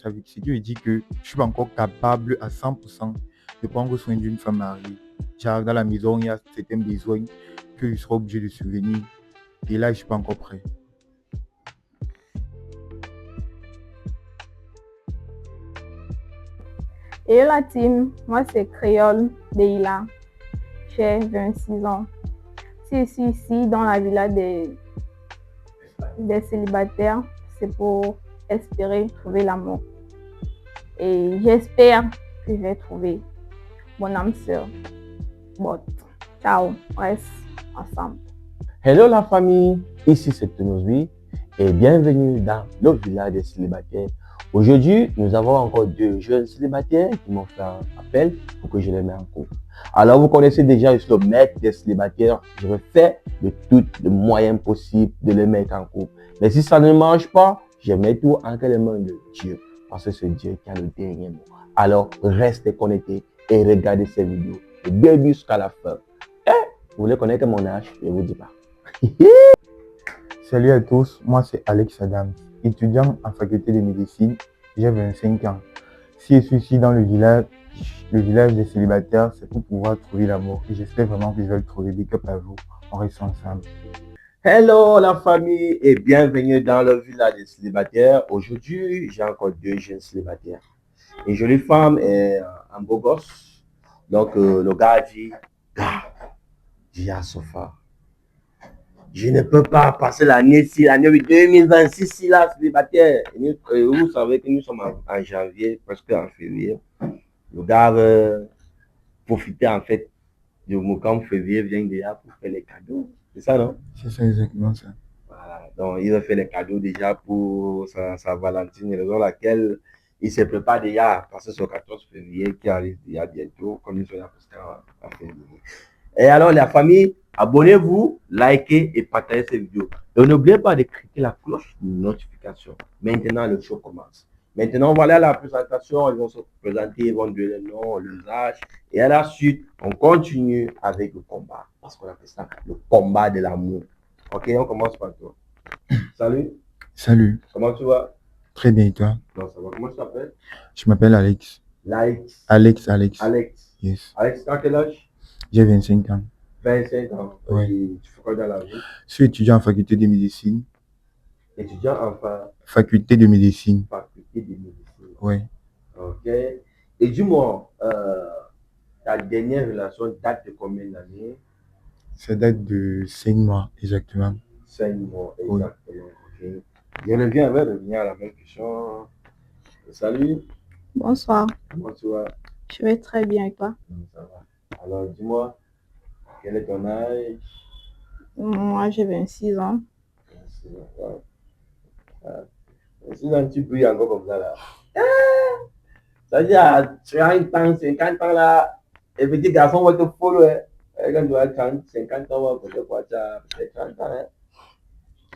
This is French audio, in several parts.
ce qui veut dire que je ne suis pas encore capable à 100% de prendre soin d'une femme mariée. Genre, dans la maison, il y a certains besoins que je serai obligé de subvenir. Et là, je ne suis pas encore prêt. Et la team, moi c'est Créole Deila, j'ai 26 ans. Si je suis ici dans la villa des célibataires, c'est pour espérer trouver l'amour. Et j'espère que je vais trouver mon âme sœur. Bon, ciao, on reste ensemble. Hello la famille, ici c'est Tonosby et bienvenue dans le village des célibataires. Aujourd'hui, nous avons encore deux jeunes célibataires qui m'ont fait un appel pour que je les mette en couple. Alors vous connaissez déjà, je suis le maître des célibataires, je vais faire de tous les moyens possibles de les mettre en couple. Mais si ça ne marche pas, je mets tout entre les mains de Dieu, parce que c'est Dieu qui a le dernier mot. Alors restez connectés et regardez ces vidéos du début jusqu'à la fin. Et vous voulez connaître mon âge, je ne vous dis pas. Salut à tous, moi c'est Alex Adams, étudiant en faculté de médecine, j'ai 25 ans. Si je suis ici dans le village des célibataires, c'est pour pouvoir trouver l'amour. Et j'espère vraiment que je vais le trouver. Big up à vous, on reste ensemble. Hello la famille et bienvenue dans le village des célibataires. Aujourd'hui, j'ai encore deux jeunes célibataires. Une jolie femme et un beau gosse. Donc le gars dit, à Sofa, je ne peux pas passer l'année 2026 si là, célibataire. Et vous savez que nous sommes en janvier, presque en février. Le gars veut profiter en fait du mois comme février vient déjà pour faire les cadeaux. C'est ça, non? C'est ça, exactement ça. Voilà. Donc, il a fait les cadeaux déjà pour sa Valentine, raison laquelle il se prépare déjà parce que c'est le 14 février qui arrive déjà bientôt, comme il sera posté en février. Et alors, la famille, abonnez-vous, likez et partagez cette vidéo. Et n'oubliez pas de cliquer la cloche de notification. Maintenant, le show commence. Maintenant, on va aller à la présentation. Ils vont se présenter, ils vont donner le nom, le âge. Et à la suite, on continue avec le combat. Parce qu'on appelle ça le combat de l'amour. Ok, on commence par toi. Salut. Salut. Comment tu vas? Très bien, et toi? Non, ça va. Comment tu t'appelles? Je m'appelle Alex. Alex. Alex. Yes. Alex, t'as quel âge? J'ai 25 ans. 25 ans. Ouais. Et tu fais quoi dans la vie? Je suis étudiant en faculté de médecine. Étudiant en faculté de médecine. Faculté de médecine. Oui. Ok. Et dis-moi, ta dernière relation date de combien d'années? Ça date de 5 mois, exactement. 5 mois, Oui. exactement. Ok. Je reviens à la même question. Salut. Bonsoir, Comment tu vas? je vais très bien et toi? Ça va. Alors, dis-moi, quel est ton âge? Moi j'ai 26 ans. Si un petit bruit encore comme ça là. Ça veut dire, tu as une temps, 50 ans là, et petit garçon va te follow. Quand tu as 30, 50 ans, peut-être quoi, tu as peut-être 30 ans.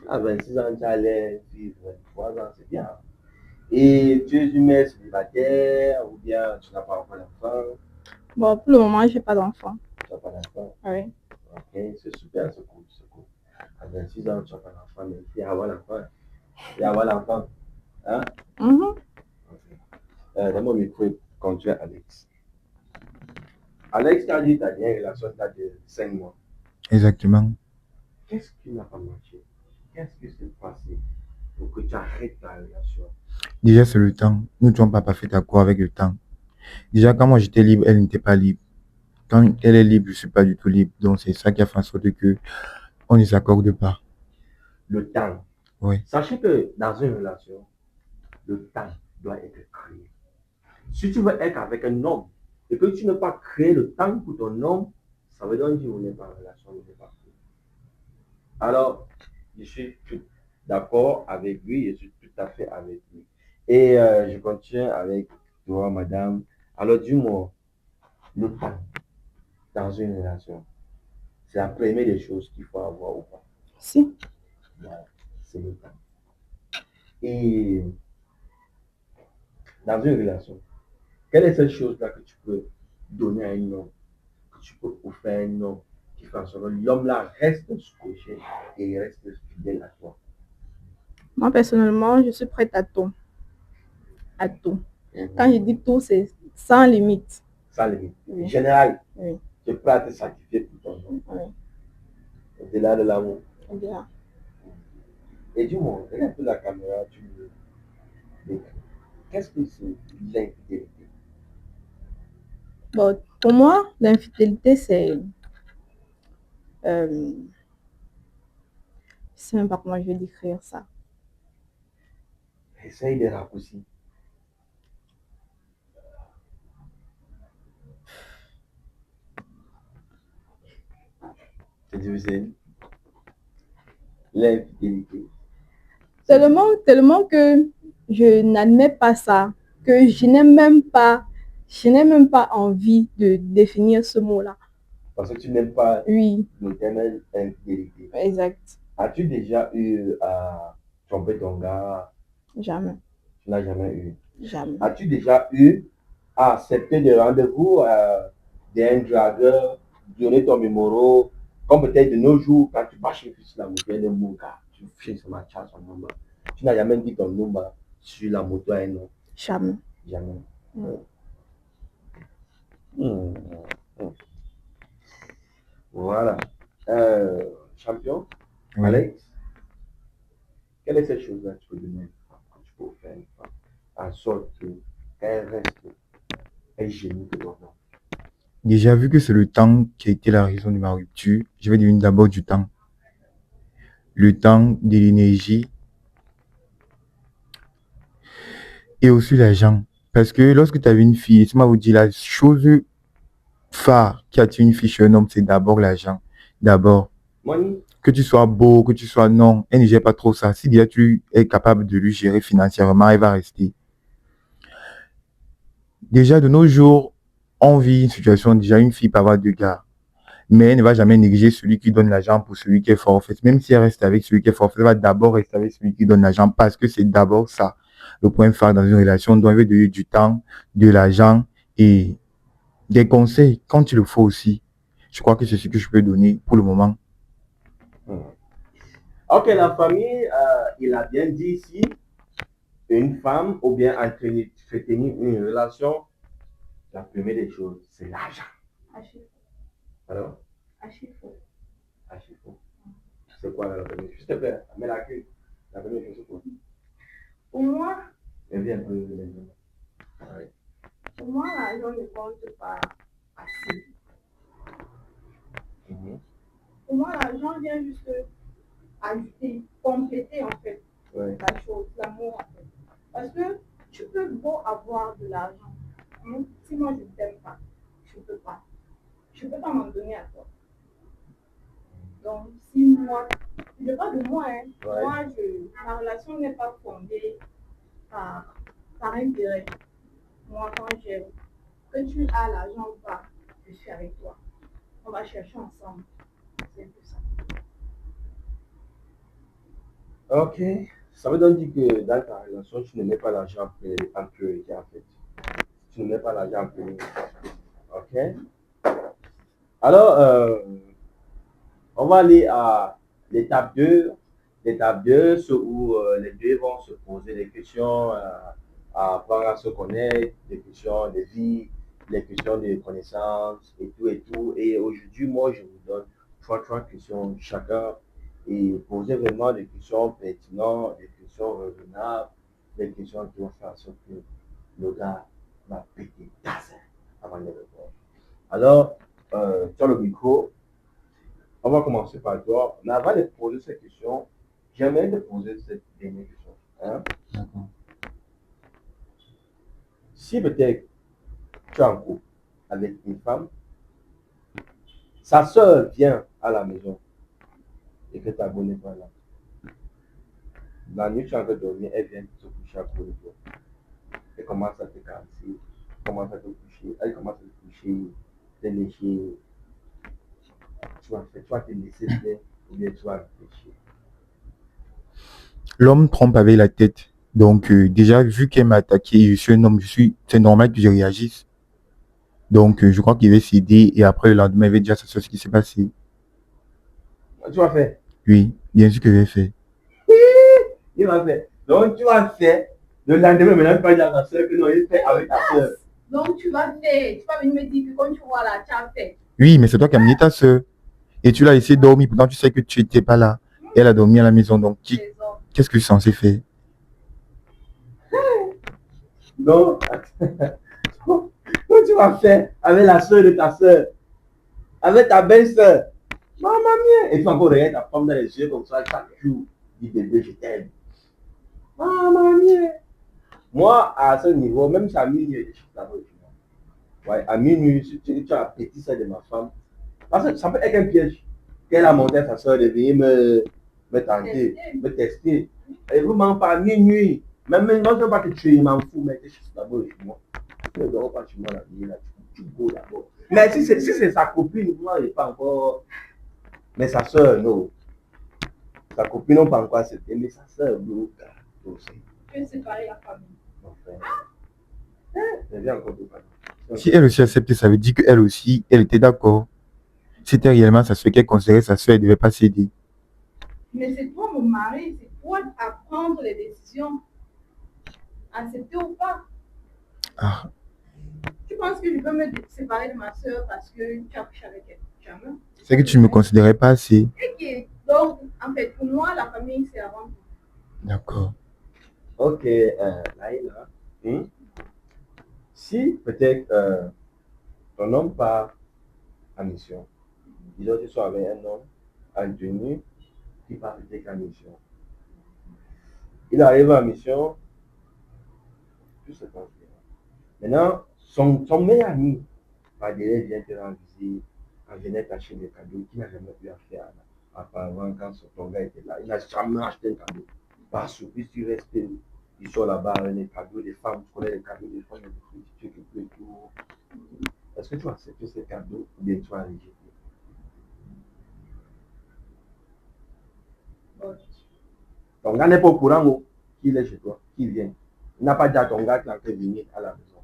À 26 ans, tu allais vivre 23 ans, c'est bien. Et tu es une mère célibataire ou bien tu n'as pas encore d'enfant? Bon, pour le moment, j'ai pas d'enfant. Tu n'as pas d'enfant? Oui. Ok, c'est super, c'est cool, c'est cool. À 26 ans, tu n'as pas d'enfant, mais il y a avoir l'enfant. Il y a avoir l'enfant. Hein? Dans mon micro, continue Alex. Alex t'a dit ta dernière relation date de 5 mois. Exactement. Qu'est-ce qui n'a pas marché? Qu'est-ce qui s'est passé pour que tu arrêtes ta relation? Déjà, c'est le temps. Nous ne sommes pas fait d'accord avec le temps. Déjà, quand moi j'étais libre, elle n'était pas libre. Quand elle est libre, je ne suis pas du tout libre. Donc, c'est ça qui a fait en sorte que on ne s'accorde pas. Le temps. Oui. Sachez que dans une relation, le temps doit être créé. Si tu veux être avec un homme et que tu n'as pas créé le temps pour ton homme, ça veut dire que vous n'êtes pas en relation, vous n'êtes pas créé. Alors, je suis tout d'accord avec lui, je suis tout à fait avec lui. Et je continue avec toi, madame. Alors, dis-moi, le temps dans une relation, c'est la première des choses qu'il faut avoir ou pas? Si. Voilà, c'est le temps. Et dans une relation, quelle est cette chose-là que tu peux donner à un homme, que tu peux offrir à un homme qui fait en sorte que l'homme-là reste scotché et il reste fidèle à toi? Moi, personnellement, je suis prête à tout. à tout. Mhm. Quand je dis tout, c'est sans limite. Sans limite. Oui. Général, Oui. tu es prêt à te sacrifier pour ton nom. Oui. Au-delà de l'amour. Bien. Et dis-moi, regarde un peu la caméra, tu me décris. Qu'est-ce que c'est l'infidélité? Bon, pour moi, l'infidélité, c'est... je sais même pas comment je vais décrire ça. Essaye de raccourcir. C'est difficile. L'infidélité. Tellement que je n'admets pas ça, que je n'ai même pas envie de définir ce mot-là. Parce que tu n'aimes pas Oui, le terme infidélité. exact. As-tu déjà eu à tromper ton gars? Jamais, Tu n'as jamais eu. jamais. As-tu déjà eu à accepter des rendez-vous d'un dragueur, donner ton numéro, comme peut-être de nos jours, quand tu vas chez la moto, il y a un bon gars, tu fais son match à son numéro. Tu n'as jamais dit ton numéro sur la moto à un homme. Jamais. Jamais. Mm. Voilà. Champion, Oui. Alex, quelle est cette chose-là que tu peux donner que tu peux faire une femme, en sorte qu'elle reste un génie de ton nom? Déjà, vu que c'est le temps qui a été la raison de ma rupture, je vais donner d'abord du temps. Le temps, de l'énergie et aussi l'argent. Parce que lorsque tu avais une fille, laisse-moi vous dire, la chose phare qui attire une fille chez un homme, c'est d'abord l'argent. D'abord, Money? que tu sois beau, que tu sois non, elle ne gère pas trop ça. Si déjà tu es capable de lui gérer financièrement, elle va rester. Déjà, de nos jours, on vit une situation, déjà une fille peut avoir deux gars. Mais elle ne va jamais négliger celui qui donne l'argent pour celui qui est forfait. Même si elle reste avec celui qui est forfait, elle va d'abord rester avec celui qui donne l'argent parce que c'est d'abord ça, le point phare dans une relation. Donc, elle veut donner du temps, de l'argent et des conseils quand il le faut aussi. Je crois que c'est ce que je peux donner pour le moment. Ok, la famille, il a bien dit ici, une femme ou bien entretenir une relation, la première des choses, c'est l'argent. Alors, c'est quoi la première chose? S'il te plaît, mets la clé. La première chose, c'est quoi? Pour moi, Viens un peu maintenant. Ouais. pour moi, l'argent ne compte pas assez. Pour moi, l'argent vient juste ajouter, compléter en fait Ouais. la chose, l'amour en fait. Parce que tu peux beau avoir de l'argent, hein, si moi je ne t'aime pas, je ne peux pas. Je ne peux pas m'en donner à toi. Donc, si moi, je ne parle de moi, hein, Ouais. moi, ma relation n'est pas fondée par intérêt. Moi, quand j'aime, que tu as l'argent ou pas, je suis avec toi. On va chercher ensemble. C'est un peu ça. Ok. Ça veut donc dire que dans ta relation, tu ne mets pas l'argent en priorité en fait. Tu ne mets pas l'argent en priorité. Ok. Alors, on va aller à l'étape 2. L'étape 2, c'est où les deux vont se poser des questions, à apprendre à se connaître, des questions de vie, des questions de connaissances et tout et tout. Et aujourd'hui, moi, je vous donne trois questions chacun et poser vraiment des questions pertinentes, des questions raisonnables, des questions qui vont faire en sorte que le gars va péter avant de répondre. Alors, tu as le micro. On va commencer par toi. Mais avant de poser cette question, j'aimerais te poser cette dernière question. Hein? D'accord. Si peut-être tu es en couple avec une femme, sa soeur vient à la maison et que ta bonne n'est pas là. La nuit, tu es en train de dormir, elle vient se coucher à côté de toi. Elle commence à te caresser, commence à te coucher, elle commence à te coucher, te lécher. Tu vas te laisser faire ou bien tu vas réfléchir. L'homme trompe avec la tête. Donc, déjà, vu qu'elle m'a attaqué, je suis un homme, c'est normal que je réagisse. Donc, je crois qu'il va céder et après, le lendemain, il va dire ce qui s'est passé. Tu vas faire. Oui, bien sûr que je vais faire. Il va faire. Donc, tu vas faire Le lendemain, maintenant, tu vas dire à ta soeur que non, il fait avec ta soeur. Donc, tu vas venir me dire que quand tu vois là, tu as fait. Oui, mais c'est toi qui as amené ta soeur. Et tu l'as laissé dormir, pourtant tu sais que tu n'étais pas là. Et elle a dormi à la maison, donc qu'est-ce que tu es censé faire? Donc, comment tu vas faire avec la soeur de ta soeur? Avec ta belle-soeur? Maman mia! Et tu vas encore regarder ta femme dans les yeux comme ça chaque jour. Dis bébé, je t'aime. Maman mia! Moi, à ce niveau, même si à minuit, je suis d'abord. Ouais, à minuit, si tu as appétit ça de ma femme. Parce que ça peut être un piège. Qu'elle a monté à sa soeur de venir me tenter, me tester. Et vous m'en parlez à minuit. Même non, je ne veux pas te tuer, il m'en fout, mais je suis d'abord chez moi. Je ne dors pas chez moi la nuit, là, tu go d'abord. Mais si c'est sa copine, moi, il n'est pas encore. Mais sa soeur, non. Sa copine n'a pas encore accepté, mais sa soeur, non. Tu veux séparer la famille. Si elle aussi acceptait, ça veut dire qu'elle aussi, elle était d'accord. C'était réellement sa soeur qu'elle considérait sa soeur, elle ne devait pas céder. Mais c'est toi mon mari, c'est toi à prendre les décisions. Accepter ou pas. Ah. Tu penses que je peux me séparer de ma soeur parce que tu as couché avec elle? Jamais. C'est que tu ne me considérais pas assez. Okay. Donc, en fait, pour moi, la famille, c'est avant tout. D'accord. Ok, Laïla. Si peut-être ton homme part en mission, disons que tu sois avec un homme en tenue qui part peut-être en mission. Il arrive en mission, tout se passe bien. Maintenant, son meilleur ami, par derrière, vient te rendre visite, en venant t'acheter des cadeaux qu'il n'a jamais pu faire apparemment quand ton gars était là. Il n'a jamais acheté un cadeau. Par surprise, tu restes, ils sont là-bas avec les cadeaux des femmes, tu connais les cadeaux des femmes, des trucs et tout. Est-ce que tu vas accepter ces cadeaux ou bien tu vas rejeter? Ton gars n'est pas au courant qu'il est chez toi, qu'il vient. Il n'a pas dit à ton gars qu'il a fait venir à la maison.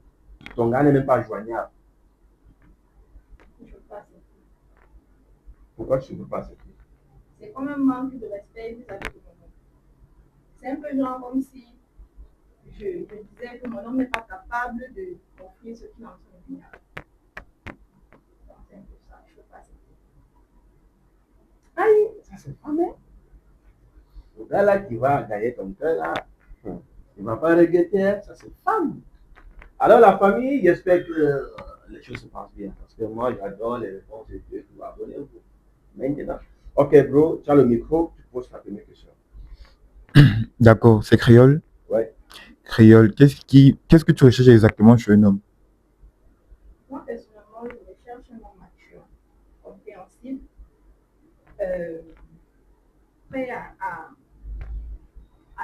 Ton gars n'est même pas joignable. Pourquoi tu ne peux pas accepter? C'est comme un manque de respect vis-à-vis de mon homme. C'est un peu genre comme si je disais que mon homme n'est pas capable de confier ce qu'il est en train de dire. C'est un peu ça, je ne peux pas accepter. Aïe, ça c'est pas mal. Le gars là qui va gagner ton cœur là, il ne va pas regretter, ça c'est femme. Alors la famille, j'espère que les choses se passent bien. Parce que moi j'adore les réponses de Dieu qui va donner. Maintenant. Ok bro, tu as le micro, tu poses ta première question. D'accord, c'est créole? Ouais. Créole, qu'est-ce que tu recherches exactement chez un homme? Moi personnellement, je recherche un homme mature, compréhensible, prêt à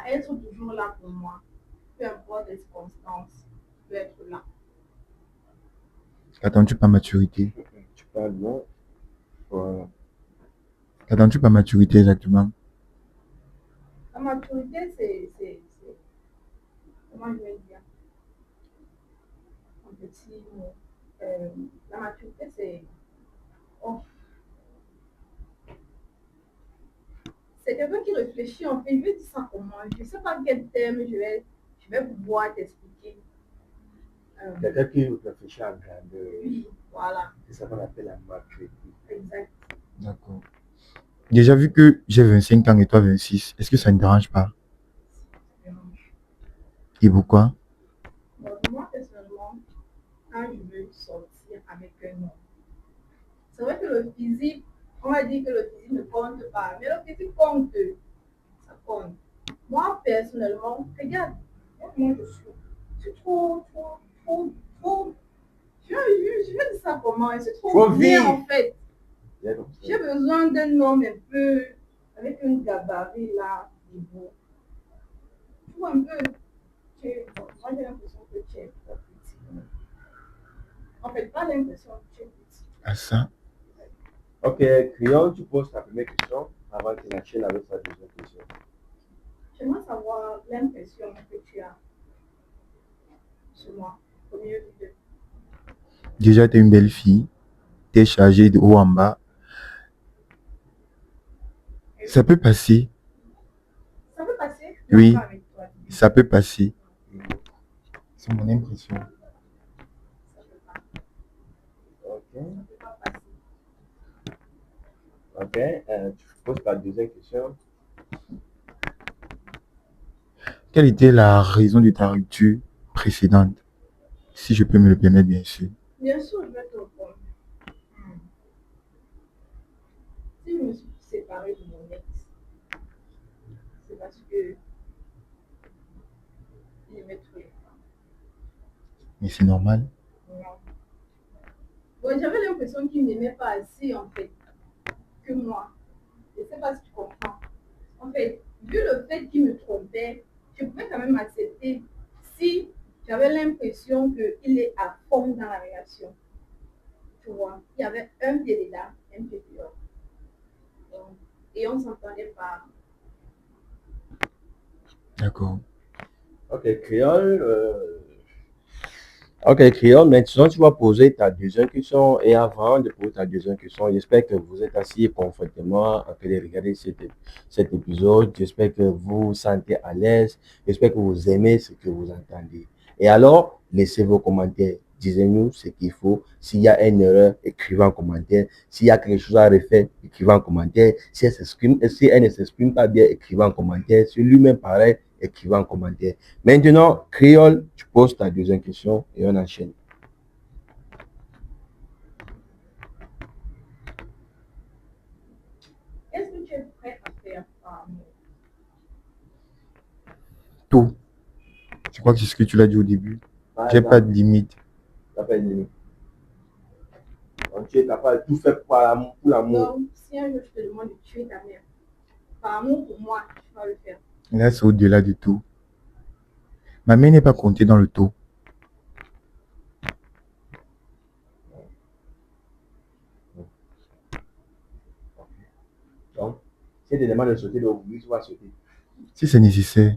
être toujours là pour moi, peu importe les circonstances, peut être là. Qu'attends-tu par maturité? Tu parles non? Voilà. Qu'attends-tu par maturité exactement? La maturité, c'est comment je vais dire? Un petit mot. La maturité, c'est. Oh. C'est quelqu'un qui réfléchit, en fait. Je vais dire ça comment? Je ne sais pas quel terme je vais pouvoir t'expliquer. Quelqu'un qui réfléchit à grandeur. Oui, voilà. C'est ça qu'on appelle la maturité. Exact. D'accord. Déjà vu que j'ai 25 ans et toi 26, est-ce que ça ne dérange pas? Et pourquoi? Bon, moi, personnellement, quand je veux sortir avec un homme, c'est vrai que le physique, on va dire que le physique ne compte pas, mais le physique compte. Ça compte. Moi, personnellement, regarde, moi, je suis trop. Je vais dire ça comment? Je suis trop bien, en fait. J'ai besoin d'un homme un peu, avec un gabarit là, beau. Tu vois un peu, moi j'ai l'impression que tu es trop petit. En fait, pas l'impression que tu es petit. Ah ça? Ok, Créole, tu poses ta première question avant qu'il enchaîne avec sa deuxième question. J'aimerais savoir l'impression que tu as sur moi, au milieu du deux. Déjà, tu es une belle fille. Tu es chargée de haut en bas. Ça peut passer. Ça peut passer? Oui, ça peut passer. C'est mon impression. Ok. Ok. Tu poses ta deuxième question. Quelle était la raison de ta rupture précédente? Si je peux me le permettre, bien sûr. Bien sûr, je vais te répondre. Si je me suis séparée de mon ex, c'est parce que il aimait trop les femmes. Mais c'est normal. Non. Bon, j'avais l'impression qu'il ne m'aimait pas assez, en fait, que moi. Je ne sais pas si tu comprends. En fait, vu le fait qu'il me trompait, je pouvais quand même accepter si j'avais l'impression qu'il est à fond dans la relation. Tu vois, il y avait un pied là, un pied dehors. Donc, et on ne s'entendait pas. D'accord. Ok, créole. Ok, créole. Maintenant, tu vas poser ta deuxième question. Et avant de poser ta deuxième question, j'espère que vous êtes assis confortablement en train de regarder cet épisode. J'espère que vous vous sentez à l'aise. J'espère que vous aimez ce que vous entendez. Et alors, laissez vos commentaires. Disez-nous ce qu'il faut. S'il y a une erreur, écrivez en commentaire. S'il y a quelque chose à refaire, écrivez en commentaire. Si elle ne s'exprime pas bien, écrivez en commentaire. Si lui-même pareil, écrivez en commentaire. Maintenant, créole, tu poses ta deuxième question et on enchaîne. Est-ce que tu es prêt à faire par amour? Tout. Je crois que c'est ce que tu l'as dit au début. J'ai pas de limite. T'as pas de limite. Donc, tu es capable de tout faire pour l'amour. Donc, si un jour je te demande de tuer ta mère, par amour pour moi, tu vas le faire. Là, c'est au-delà du tout. Ma mère n'est pas comptée dans le tout. Donc, si elle te demande de sauter de oui, tu vas sauter. Si c'est nécessaire.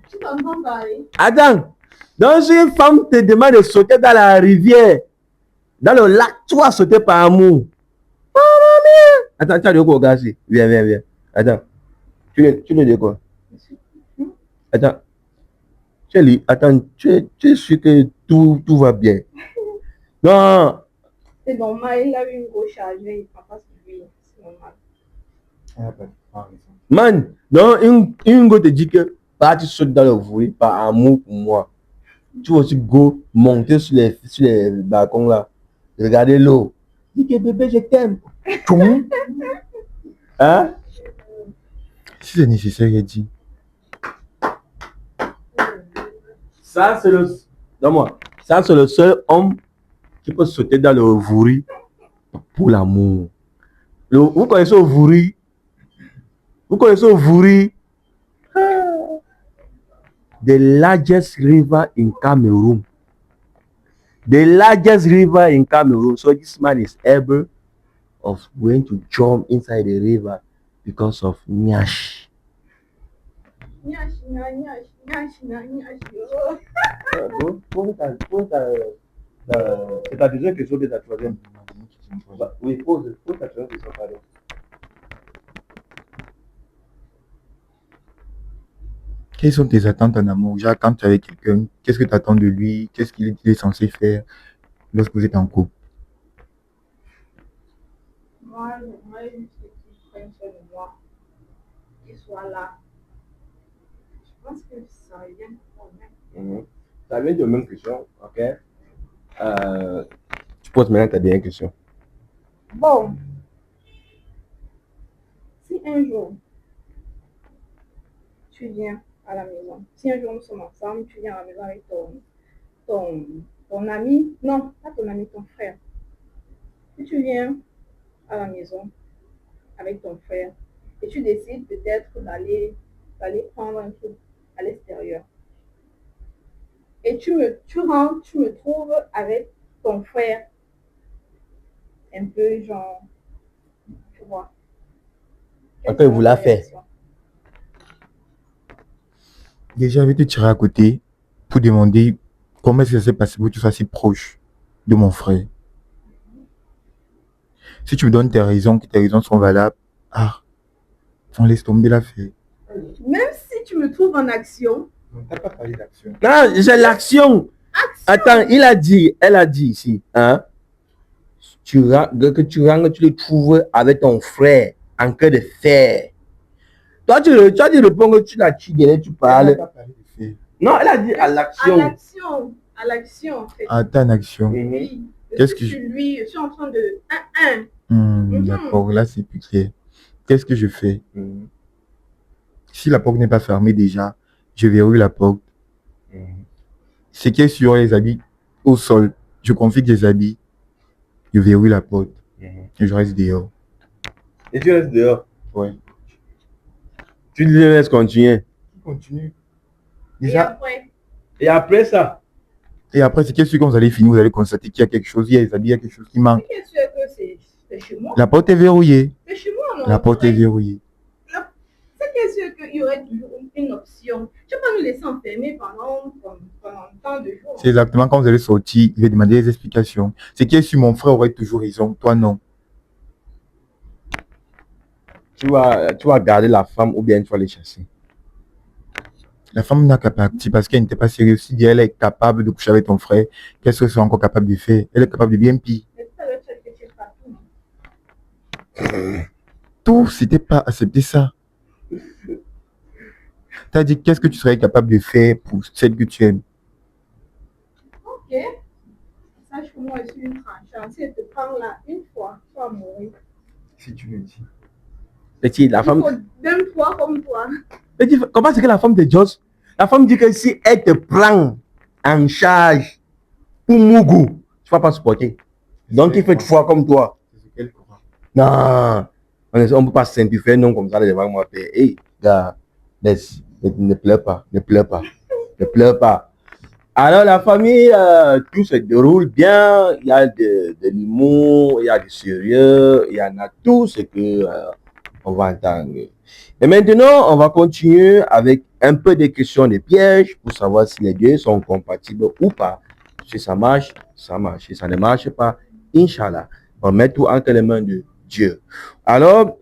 Tu t'entends parler? Attends, donc si une femme te demande de sauter dans la rivière, dans le lac, tu vas sauter par amour. Attends, tu as de quoi regarder? Viens, viens, viens. Attends, tu le dis quoi? Attends, attends, tu es sûr que tout va bien? Non. C'est normal, il a eu une grosse charge, il ne prend pas sur lui. C'est normal. Man, non, une go te dit que bah, tu sautes dans le bruit par amour pour moi. Tu vas aussi go monter sur les balcons là. Regarder l'eau. Dis que bébé, je t'aime. Hein? Si c'est nécessaire, il a dit. Ça, c'est le. Donne-moi. Ça, c'est le seul homme qui peut sauter dans le vouri pour l'amour. Vous connaissez le vouri? Vous connaissez le vouri? The largest river in Cameroon. The largest river in Cameroon. So this man is able of going to jump inside the river because of Nyash. C'est ta deuxième question de ta troisième. Oui, pose ta troisième question, pardon. Quelles sont tes attentes en amour? Genre, quand tu es avec quelqu'un, qu'est-ce que tu attends de lui? Qu'est-ce qu'il est censé faire lorsque vous êtes en couple? Moi, j'aimerais juste qu'il prenne soin de moi, qu'il soit là. Je pense que ça revient au même. Ça vient de la même question, ok? Tu poses maintenant ta dernière question. Bon, si un jour tu viens à la maison, si un jour nous sommes ensemble, tu viens à la maison avec ton ami, non, pas ton ami, ton frère. Si tu viens à la maison avec ton frère et tu décides peut-être d'aller prendre un truc à l'extérieur, et tu me trouves avec ton frère, un peu genre, tu vois. Ok, vous l'a fait. Déjà, je vais te tirer à côté pour demander comment est-ce que ça s'est passé pour que tu sois si proche de mon frère. Si tu me donnes tes raisons, que tes raisons sont valables, on laisse tomber l'affaire. Même si tu me trouves en action. On t'a pas parlé d'action. Non, c'est l'action. Attends, elle a dit ici, hein, tu le trouves avec ton frère en cœur de fer. Toi, tu réponds que tu l'as tué, tu Elle parles. n'a pas parlé de fait. Non, elle a dit à l'action. À l'action, en fait. Attends, en action. Oui. Qu'est-ce que je suis en train de 1-1. D'accord, là c'est plus clair. Qu'est-ce que je fais? Si la porte n'est pas fermée déjà, je verrouille la porte. Ce qui est sur les habits au sol, je confige les habits, je verrouille la porte et je reste dehors. Et tu restes dehors? Ouais. Tu le laisses continuer. Continue. Déjà. Et après ça? Et après, c'est qu'est-ce que quand vous allez finir, vous allez constater qu'il y a quelque chose, il y a les habits, il y a quelque chose qui manque. C'est sûr que c'est chez moi. La porte est verrouillée. C'est chez moi, non? La porte est verrouillée. C'est sûr qu'il y aurait toujours une option. Tu peux pas nous laisser enfermer pendant tant de jours. C'est exactement quand vous allez sortir, il va demander des explications. C'est qui est sur mon frère aurait toujours raison, toi non. Tu vas garder la femme ou bien tu vas les chasser? La femme n'a qu'à partir parce qu'elle n'était pas sérieuse. Si elle est capable de coucher avec ton frère, qu'est-ce qu'elle sera encore capable de faire? Elle est capable de bien pire. Tout, c'était pas accepter ça. T'as dit qu'est-ce que tu serais capable de faire pour celle que tu aimes? Ok. Sache que moi je suis une tranchante. Si elle te prend là une fois, tu vas mourir. Si tu me dis. Petit, la femme. Même toi comme toi. Petit, comment c'est que la femme de Joss? La femme dit que si elle te prend en charge pour Mougou, tu vas pas supporter. Donc il fait fois comme toi. Non, on ne peut pas simplifier non comme ça devant moi. Hey, gars, laisse, ne pleure pas, ne pleure pas, ne pleure pas. Alors la famille, tout se déroule bien, il y a de l'humour, il y a du sérieux, il y en a tout ce que on va entendre. Et maintenant, on va continuer avec un peu de questions de pièges pour savoir si les deux sont compatibles ou pas. Si ça marche, ça marche. Si ça ne marche pas, Inch'Allah, on met tout entre les mains de Dieu. Alors,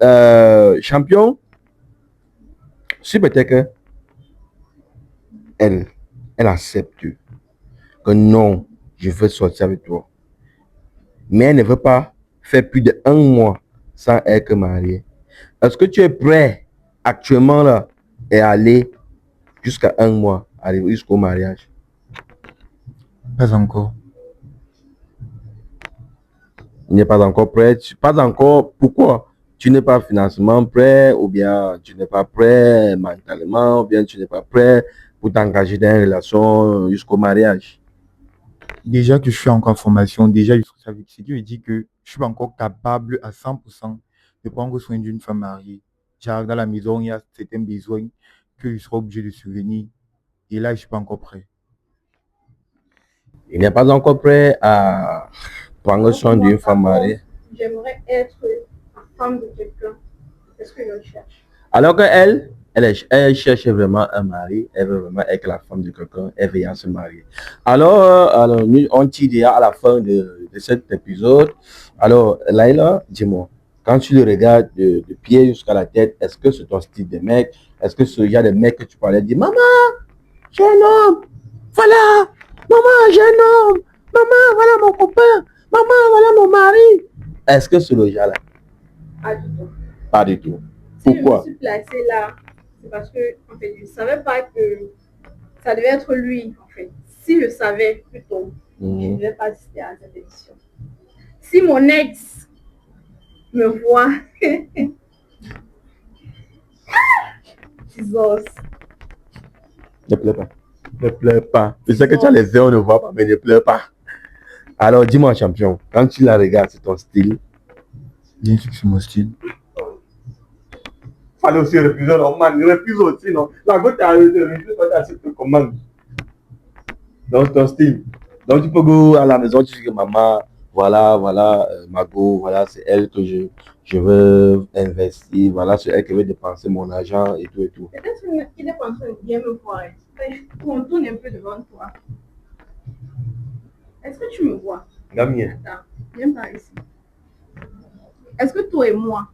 champion, si peut-être que elle accepte que non, je veux sortir avec toi, mais elle ne veut pas faire plus de 1 mois sans être mariée. Est-ce que tu es prêt actuellement là et aller jusqu'à 1 mois, aller jusqu'au mariage? Pas encore. Il n'est pas encore prêt. Pas encore. Pourquoi? Tu n'es pas financièrement prêt, ou bien tu n'es pas prêt mentalement, ou bien tu n'es pas prêt pour t'engager dans une relation jusqu'au mariage. Déjà que je suis encore en formation, déjà, ce qui veut dire que je suis pas encore capable à 100% de prendre soin d'une femme mariée. J'arrive dans la maison, il y a certains besoins que je serai obligé de subvenir. Et là, je suis pas encore prêt. Il n'est pas encore prêt à prendre soin d'une femme mariée. J'aimerais être la femme de quelqu'un. C'est ce que je cherche. Alors qu'elle, elle cherche vraiment un mari, elle veut vraiment être la femme de quelqu'un, elle veut se marier. Alors nous, on tire déjà à la fin de cet épisode. Alors, Laila, dis-moi, quand tu le regardes de pied jusqu'à la tête, est-ce que c'est ton style de mec? Est-ce que il y a des mecs que tu parlais, dis, maman, j'ai un homme, voilà, maman, j'ai un homme, maman, voilà mon copain, maman, voilà mon mari. Est-ce que c'est le genre-là? Pas du tout. Pas du tout. Si Pourquoi? je me suis placée là, c'est parce que en fait, je ne savais pas que ça devait être lui. En fait, si je savais plus tôt, je ne devais pas assister à cette édition. Si mon ex me voit, Jesus. Ne pleure pas. Ne pleure pas. Je sais que tu as les yeux, on ne voit pas, mais ne pleure pas. Alors, dis-moi, champion, quand tu la regardes, c'est ton style? Bien sûr que c'est mon style. Fallait aussi refuser, non, man. Refuse aussi, non. La goutte a refusé, c'est te commande. Donc, ton style. Donc, tu peux go à la maison, tu dis que maman, voilà, Margot, voilà, c'est elle que je veux investir, voilà, c'est elle qui veut dépenser mon argent et tout et tout. Peut-être qu'il est en train de bien me voir. On tourne un peu devant toi. Est-ce que tu me vois? Gamien. Attends, viens par ici. Est-ce que toi et moi,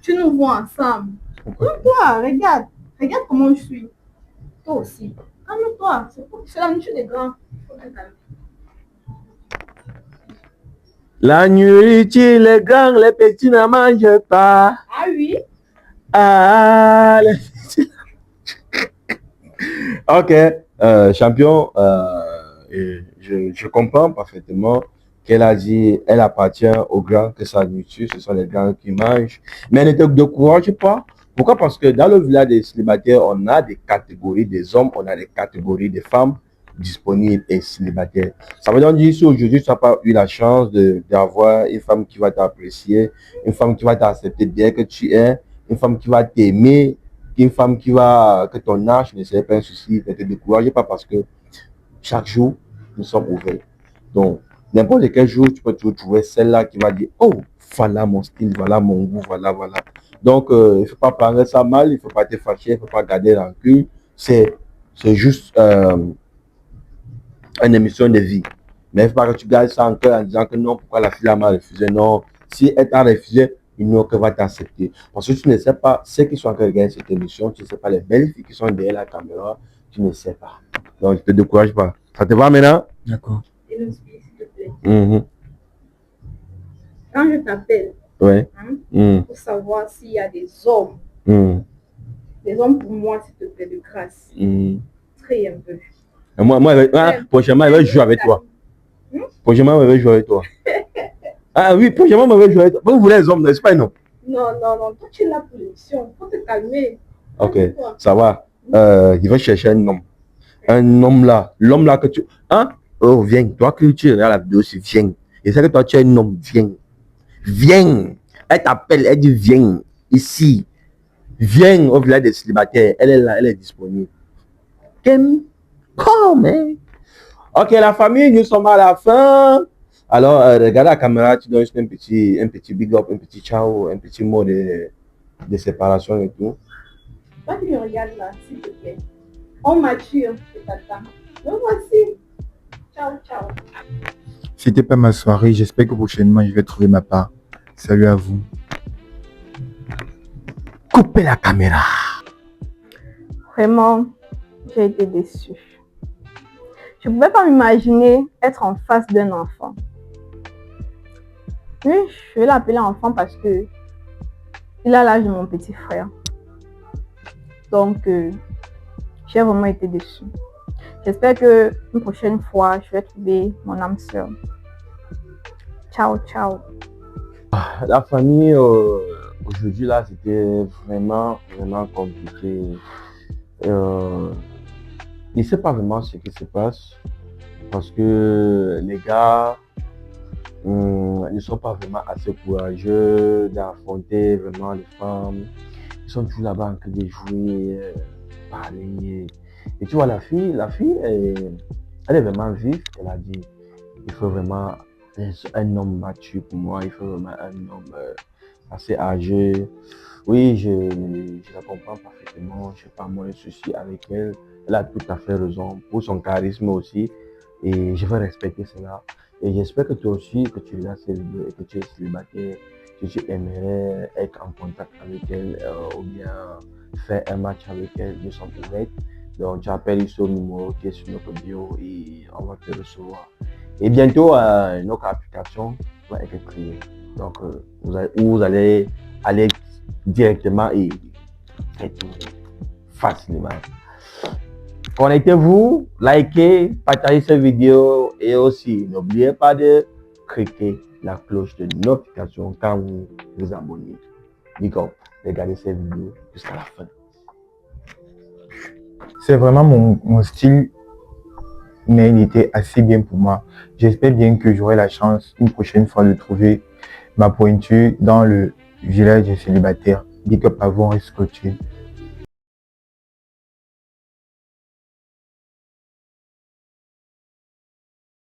tu nous vois ensemble Toi, regarde. Regarde comment je suis. Toi aussi. Calme-toi. C'est la nourriture des grands. Faut te calmer. La nourriture, les grands, les petits ne mangent pas. Ah oui? Ah, les petits. Ok, champion, je comprends parfaitement qu'elle a dit, elle appartient aux grands que sa nourriture, ce sont les grands qui mangent. Mais ne te décourage pas. Pourquoi? Parce que dans le village des célibataires, on a des catégories des hommes, on a des catégories des femmes disponibles et célibataires. Ça veut donc dire si aujourd'hui tu n'as pas eu la chance d'avoir une femme qui va t'apprécier, une femme qui va t'accepter bien que tu es, une femme qui va t'aimer, une femme que ton âge ne serait pas un souci, ne te décourage pas parce que chaque jour, nous sommes ouverts. Donc, n'importe quel jour, tu peux toujours trouver celle-là qui va dire, oh, voilà mon style, voilà mon goût, voilà. Donc, il ne faut pas prendre ça mal, il ne faut pas te fâcher, il ne faut pas garder rancune. C'est juste une émission de vie. Mais il ne faut pas que tu gardes ça en cœur en disant que non, pourquoi la fille m'a refusé. Non, si elle t'a refusé, il n'y a que va t'accepter. Parce que tu ne sais pas ceux qui sont en train de regarder cette émission, tu ne sais pas les belles filles qui sont derrière la caméra, tu ne sais pas. Donc, ne te décourage pas. Ça te va maintenant? D'accord. Et nous, s'il te plaît. Mhm. Quand je t'appelle, Ouais. pour savoir s'il y a des hommes, des hommes pour moi, s'il te plaît, de grâce. Très un peu. Et prochainement, il va jouer avec toi. Prochainement, il va jouer avec toi. Ah oui, prochainement, il va jouer avec toi. Vous voulez les hommes, n'est-ce pas, non? Non. Toi, tu es là pour l'émission. Faut te calmer. Ok, ça va. Il va chercher un homme. Un homme là. L'homme là que tu... Hein? Oh, viens. Toi que tu regardes la vidéo, c'est viens. Et c'est que toi, tu es un homme. Viens. Viens. Elle t'appelle, elle dit viens. Ici. Viens au village des célibataires. Elle est là, elle est disponible. Come, hein? Ok, la famille, nous sommes à la fin. Alors, regarde la caméra, tu donnes un petit big up, un petit ciao, un petit mot de séparation et tout. Toi, tu me regardes là, s'il te plaît. On mature, je t'attends. Me voici. Ciao. C'était pas ma soirée. J'espère que prochainement, je vais trouver ma part. Salut à vous. Coupez la caméra. Vraiment, j'ai été déçue. Je ne pouvais pas m'imaginer être en face d'un enfant. Oui, je vais l'appeler enfant parce que il a l'âge de mon petit frère. Donc, j'ai vraiment été déçue. J'espère que une prochaine fois, je vais trouver mon âme sœur. Ciao. La famille, aujourd'hui là, c'était vraiment compliqué. Il ne sait pas vraiment ce qui se passe parce que les gars ne sont pas vraiment assez courageux d'affronter vraiment les femmes. Ils sont toujours là-bas en train de jouer, parler. Et tu vois, la fille, elle est vraiment vive. Elle a dit, il faut vraiment un homme mature pour moi. Il faut vraiment un homme assez âgé. Oui, je la comprends parfaitement. Je n'ai pas moins de soucis avec elle. Elle a tout à fait raison pour son charisme aussi. Et je vais respecter cela. Et j'espère que toi aussi, que tu es là célibataire et que tu es célibataire, que tu aimerais être en contact avec elle ou bien faire un match avec elle. Nous sommes ouverts. Donc, tu appelles sur le numéro qui est sur notre bio et on va te recevoir. Et bientôt, notre application va être créée. Donc, vous allez aller directement et faire tout facilement. Connectez-vous, likez, partagez cette vidéo et aussi n'oubliez pas de cliquer la cloche de notification quand vous vous abonnez. Big up, regardez cette vidéo jusqu'à la fin. C'est vraiment mon style, mais il était assez bien pour moi. J'espère bien que j'aurai la chance une prochaine fois de trouver ma pointure dans le village des célibataires. Big up à vous, reste scotché.